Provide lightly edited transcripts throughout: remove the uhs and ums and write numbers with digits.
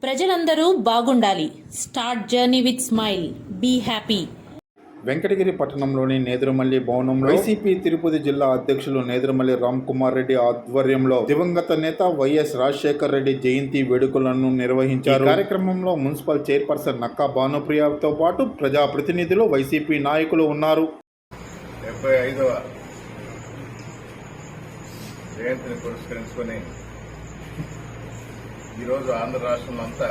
ప్రజలందరూ బాగుండాలి. Start journey with smile. Be happy. Venkatagiri పట్టణంలోని నేదురుమల్లి భవనంలో వైసీపీ తిరుపతి జిల్లా అధ్యక్షులు నేదురుమల్లి రామ్ కుమార్ రెడ్డి ఆధ్వర్యంలో దివంగత నేత వైఎస్ రాజశేఖర్ రెడ్డి జయంతి వేడుకలను నిర్వహించారు. కార్యక్రమంలో మున్సిపల్ చైర్పర్సన్ నక్కా భానుప్రియతో పాటు ప్రజాప్రతినిధులు, వైసీపీ నాయకులు ఉన్నారు. 75వ జయంతిని పురస్కరించుకొని ఈరోజు ఆంధ్ర రాష్ట్రంలో అంతా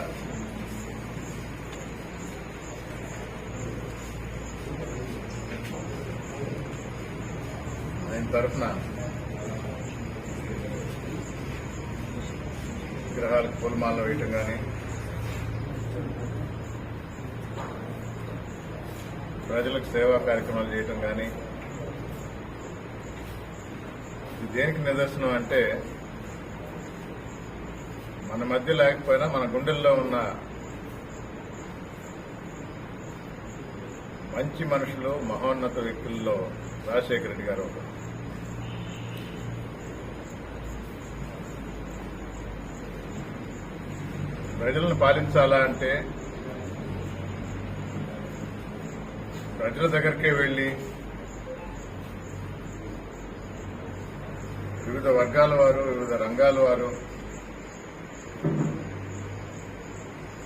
ఆయన తరఫున విగ్రహాలకు పూలమాలలు వేయటం కానీ, ప్రజలకు సేవా కార్యక్రమాలు చేయటం కానీ, ఇది దేనికి నిదర్శనం అంటే మన మధ్య లేకపోయినా మన గుండెల్లో ఉన్న మంచి మనుషులు, మహోన్నత వ్యక్తుల్లో రాజశేఖర రెడ్డి గారు ఒకరు. ప్రజలను పాలించాలా అంటే ప్రజల దగ్గరికే వెళ్లి వివిధ వర్గాల వారు, వివిధ రంగాల వారు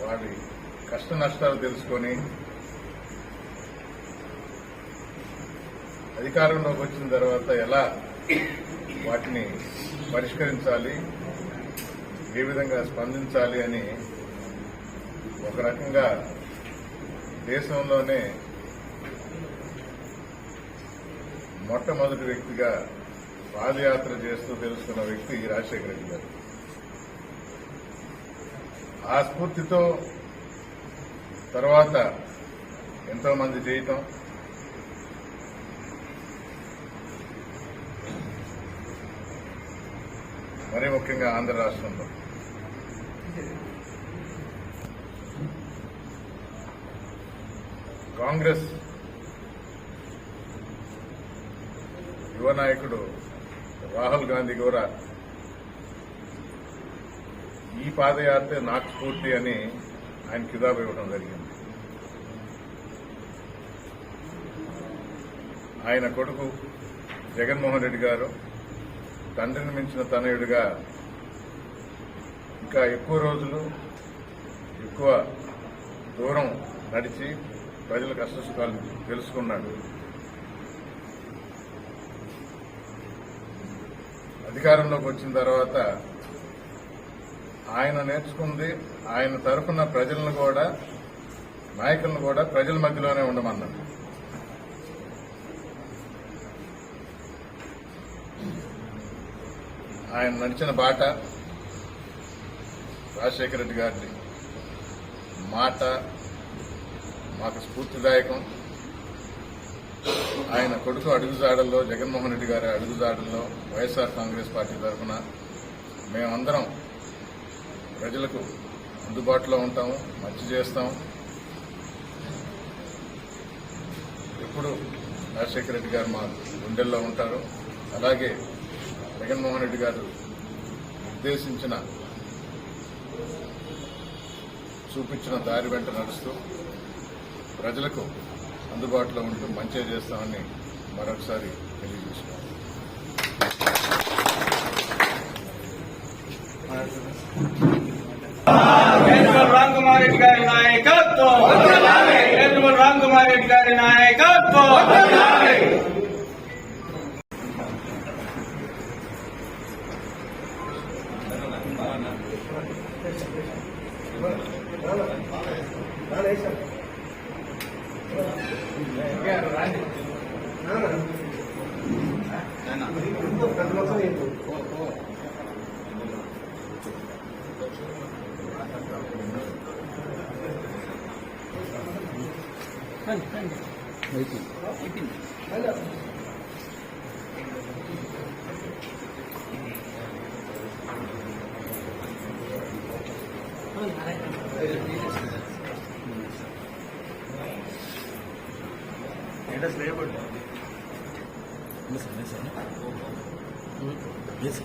వారి కష్ట నష్టాలు తెలుసుకొని అధికారంలోకి వచ్చిన తర్వాత ఎలా వాటిని పరిష్కరించాలి, ఏ విధంగా స్పందించాలి అని ఒక రకంగా దేశంలోనే మొట్టమొదటి వ్యక్తిగా పాదయాత్ర చేస్తూ తెలుసుకున్న వ్యక్తి రాజశేఖర రెడ్డి గారు. ఆ స్ఫూర్తితో తర్వాత ఎంతో మంది చేయటం, మరీ ముఖ్యంగా ఆంధ్ర రాష్ట్రంలో కాంగ్రెస్ యువ నాయకుడు రాహుల్ గాంధీ కూడా ఈ పాదయాత్ర నాకు స్ఫూర్తి అని ఆయన కితాబు ఇవ్వడం జరిగింది. ఆయన కొడుకు జగన్మోహన్ రెడ్డి గారు తండ్రిని మించిన తనయుడిగా ఇంకా ఎక్కువ రోజులు, ఎక్కువ దూరం నడిచి ప్రజల కష్టసుఖాలు తెలుసుకున్నాడు. అధికారంలోకి వచ్చిన తర్వాత ఆయన నేర్చుకుంది, ఆయన తరఫున ప్రజలను కూడా, నాయకులను కూడా ప్రజల మధ్యలోనే ఉండమన్నాడు. ఆయన నడిచిన బాట, రాజశేఖర రెడ్డి గారి మాట మాకు స్ఫూర్తిదాయకం. ఆయన కొడుకు అడుగుజాడల్లో, జగన్మోహన్ రెడ్డి గారి అడుగుజాడల్లో వైఎస్ఆర్ కాంగ్రెస్ పార్టీ తరఫున మేమందరం ప్రజలకు అందుబాటులో ఉంటాము, మంచి చేస్తాం. ఎప్పుడు రాజశేఖర రెడ్డి గారు మా గుండెల్లో ఉంటారు. అలాగే జగన్మోహన్ రెడ్డి గారు నిర్దేశించిన, చూపించిన దారి వెంట నడుస్తూ ప్రజలకు అందుబాటులో ఉంటూ మంచిగా చేస్తామని మరొకసారి తెలియజేస్తున్నాం. రామ్ కుమార్ రెడ్డి గారి నాయకత్వం, రామ్ కుమార్ రెడ్డి గారి నాయకత్వం. Yes.